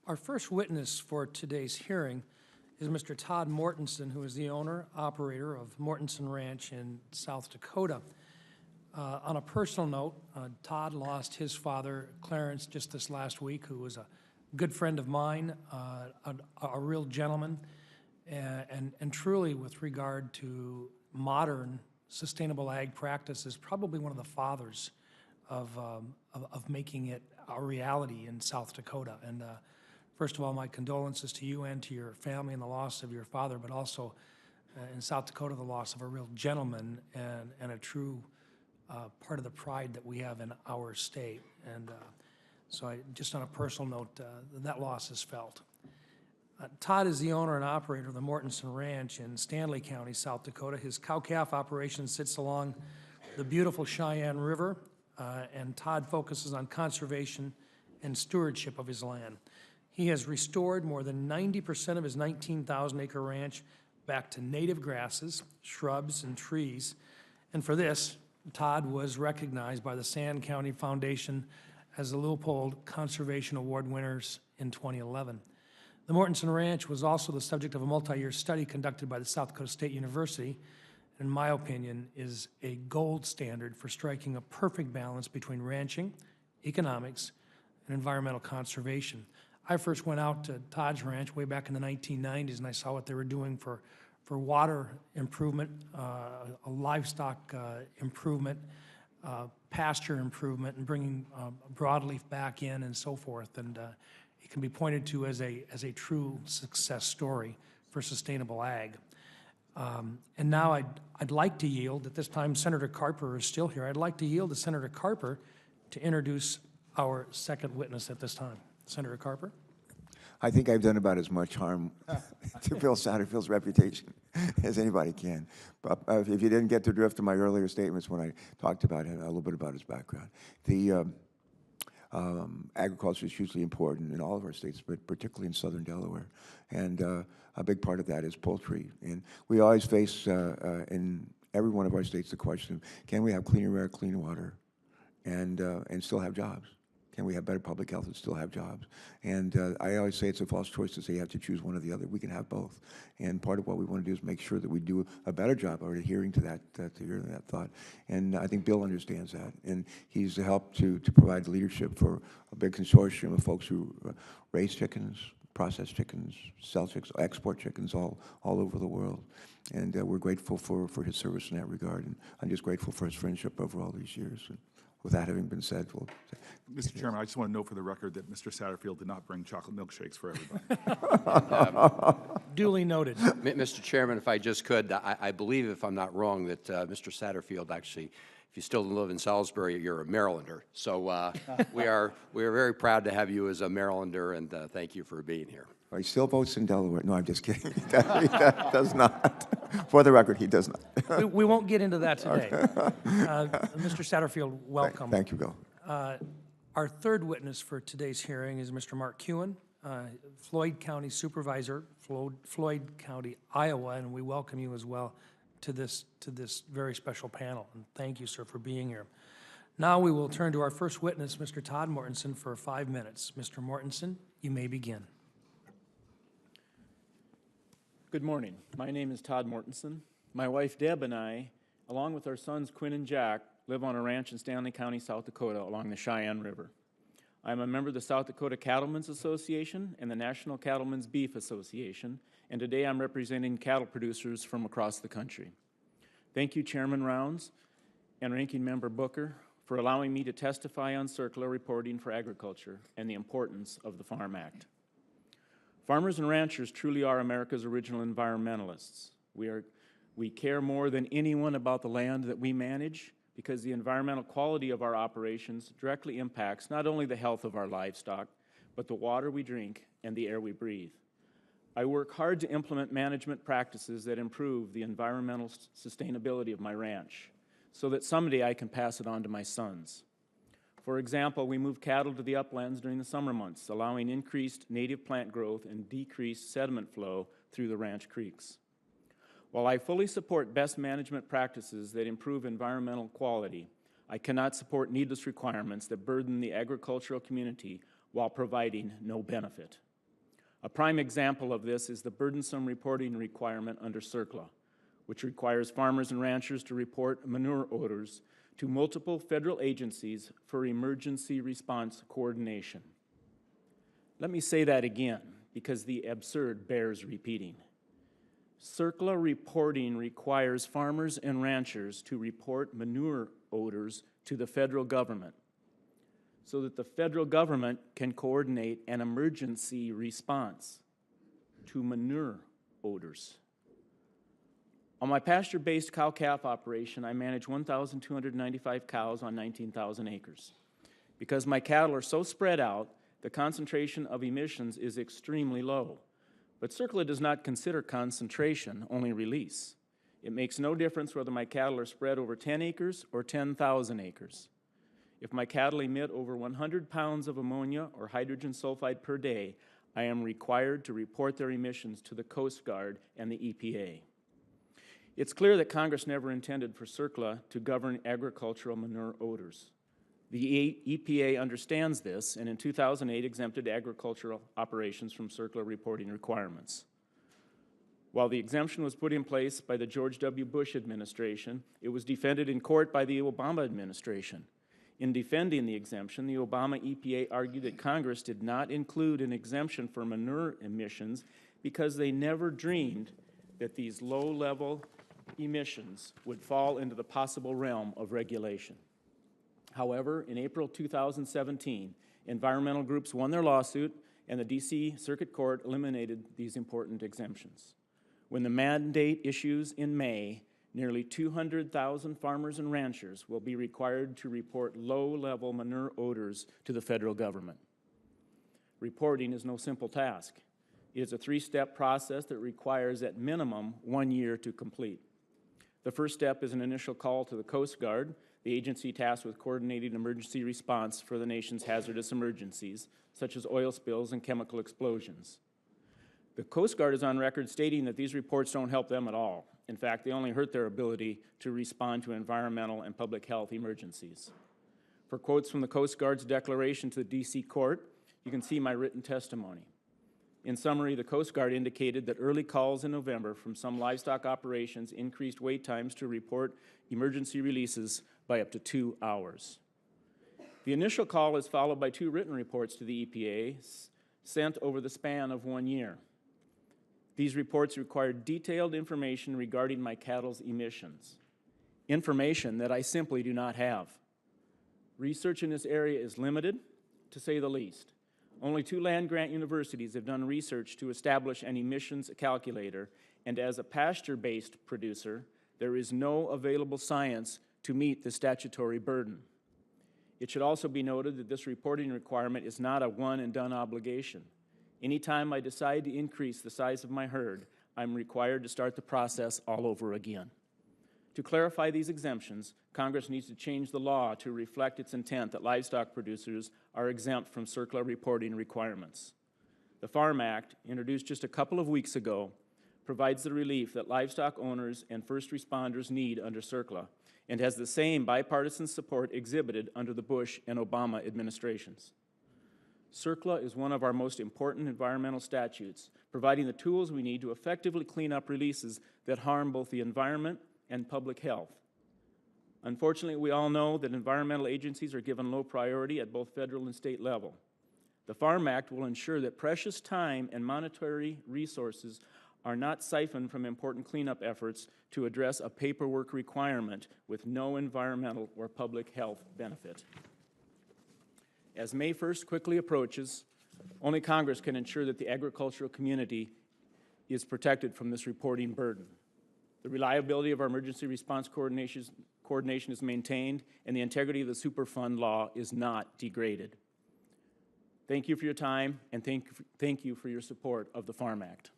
Our first witness for today's hearing is Mr. Todd Mortensen, who is the owner, operator of Mortensen Ranch in South Dakota. On a personal note, Todd lost his father, Clarence, just this last week, who was a good friend of mine, a real gentleman, and truly, with regard to modern sustainable ag practices, probably one of the fathers of making it a reality in South Dakota. And first of all, my condolences to you and to your family in the loss of your father, but also in South Dakota, the loss of a real gentleman and a true part of the pride that we have in our state. And so just on a personal note, that loss is felt. Todd is the owner and operator of the Mortensen Ranch in Stanley County, South Dakota. His cow-calf operation sits along the beautiful Cheyenne River, and Todd focuses on conservation and stewardship of his land. He has restored more than 90% of his 19,000-acre ranch back to native grasses, shrubs, and trees. And for this, Todd was recognized by the Sand County Foundation as the Leopold Conservation Award winners in 2011. The Mortensen Ranch was also the subject of a multi-year study conducted by the South Dakota State University, and in my opinion, is a gold standard for striking a perfect balance between ranching, economics, and environmental conservation. I first went out to Todd's ranch way back in the 1990s, and I saw what they were doing for water improvement, livestock improvement, pasture improvement, and bringing broadleaf back in and so forth. And it can be pointed to as a true success story for sustainable ag. And now I'd like to yield, at this time Senator Carper is still here, I'd like to yield to Senator Carper to introduce our second witness at this time. Senator Carper. I think I've done about as much harm to Bill Satterfield's reputation as anybody can. But if you didn't get the drift of my earlier statements when I talked about him, a little bit about his background. The agriculture is hugely important in all of our states, but particularly in southern Delaware. And a big part of that is poultry. And we always face in every one of our states the question, can we have cleaner air, clean water, and still have jobs? Can we have better public health and still have jobs? And I always say it's a false choice to say you have to choose one or the other. We can have both. And part of what we want to do is make sure that we do a better job of adhering to that thought. And I think Bill understands that. And he's helped to provide leadership for a big consortium of folks who raise chickens, process chickens, sell chickens, export chickens all over the world. And we're grateful for his service in that regard. And I'm just grateful for his friendship over all these years. And with that having been said, we'll... Mr. Chairman, I just want to note for the record that Mr. Satterfield did not bring chocolate milkshakes for everybody. Duly noted. Mr. Chairman, if I just could, I believe, if I'm not wrong, that Mr. Satterfield actually, if you still live in Salisbury, you're a Marylander. So we are very proud to have you as a Marylander, and thank you for being here. He still votes in Delaware. No, I'm just kidding. He does not. For the record, he does not. We won't get into that today. Mr. Satterfield, welcome. Thank you, Bill. Our third witness for today's hearing is Mr. Mark Kewen, Floyd County Supervisor, Floyd County, Iowa, and we welcome you as well to this very special panel. And thank you, sir, for being here. Now we will turn to our first witness, Mr. Todd Mortensen, for 5 minutes. Mr. Mortensen, you may begin. Good morning. My name is Todd Mortensen. My wife Deb and I, along with our sons Quinn and Jack, live on a ranch in Stanley County, South Dakota along the Cheyenne River. I'm a member of the South Dakota Cattlemen's Association and the National Cattlemen's Beef Association, and today I'm representing cattle producers from across the country. Thank you, Chairman Rounds and Ranking Member Booker, for allowing me to testify on circular reporting for agriculture and the importance of the Farm Act. Farmers and ranchers truly are America's original environmentalists. We care more than anyone about the land that we manage because the environmental quality of our operations directly impacts not only the health of our livestock, but the water we drink and the air we breathe. I work hard to implement management practices that improve the environmental sustainability of my ranch so that someday I can pass it on to my sons. For example, we move cattle to the uplands during the summer months, allowing increased native plant growth and decreased sediment flow through the ranch creeks. While I fully support best management practices that improve environmental quality, I cannot support needless requirements that burden the agricultural community while providing no benefit. A prime example of this is the burdensome reporting requirement under CERCLA, which requires farmers and ranchers to report manure odors to multiple federal agencies for emergency response coordination. Let me say that again, because the absurd bears repeating. CERCLA reporting requires farmers and ranchers to report manure odors to the federal government so that the federal government can coordinate an emergency response to manure odors. On my pasture-based cow-calf operation, I manage 1,295 cows on 19,000 acres. Because my cattle are so spread out, the concentration of emissions is extremely low. But CERCLA does not consider concentration, only release. It makes no difference whether my cattle are spread over 10 acres or 10,000 acres. If my cattle emit over 100 pounds of ammonia or hydrogen sulfide per day, I am required to report their emissions to the Coast Guard and the EPA. It's clear that Congress never intended for CERCLA to govern agricultural manure odors. The EPA understands this, and in 2008 exempted agricultural operations from CERCLA reporting requirements. While the exemption was put in place by the George W. Bush administration, it was defended in court by the Obama administration. In defending the exemption, the Obama EPA argued that Congress did not include an exemption for manure emissions because they never dreamed that these low-level emissions would fall into the possible realm of regulation. However, in April 2017, environmental groups won their lawsuit, and the D.C. Circuit Court eliminated these important exemptions. When the mandate issues in May, nearly 200,000 farmers and ranchers will be required to report low-level manure odors to the federal government. Reporting is no simple task. It is a three-step process that requires at minimum 1 year to complete. The first step is an initial call to the Coast Guard, the agency tasked with coordinating emergency response for the nation's hazardous emergencies, such as oil spills and chemical explosions. The Coast Guard is on record stating that these reports don't help them at all. In fact, they only hurt their ability to respond to environmental and public health emergencies. For quotes from the Coast Guard's declaration to the D.C. Court, you can see my written testimony. In summary, the Coast Guard indicated that early calls in November from some livestock operations increased wait times to report emergency releases by up to 2 hours. The initial call is followed by 2 written reports to the EPA sent over the span of 1 year. These reports required detailed information regarding my cattle's emissions, information that I simply do not have. Research in this area is limited, to say the least. Only 2 land-grant universities have done research to establish an emissions calculator, and as a pasture-based producer, there is no available science to meet the statutory burden. It should also be noted that this reporting requirement is not a one-and-done obligation. Anytime I decide to increase the size of my herd, I'm required to start the process all over again. To clarify these exemptions, Congress needs to change the law to reflect its intent that livestock producers are exempt from CERCLA reporting requirements. The Farm Act, introduced just a couple of weeks ago, provides the relief that livestock owners and first responders need under CERCLA, and has the same bipartisan support exhibited under the Bush and Obama administrations. CERCLA is one of our most important environmental statutes, providing the tools we need to effectively clean up releases that harm both the environment and public health. Unfortunately, we all know that environmental agencies are given low priority at both federal and state level. The Farm Act will ensure that precious time and monetary resources are not siphoned from important cleanup efforts to address a paperwork requirement with no environmental or public health benefit. As May 1st quickly approaches, only Congress can ensure that the agricultural community is protected from this reporting burden. The reliability of our emergency response coordination is maintained, and the integrity of the Superfund law is not degraded. Thank you for your time, and thank you for your support of the Farm Act.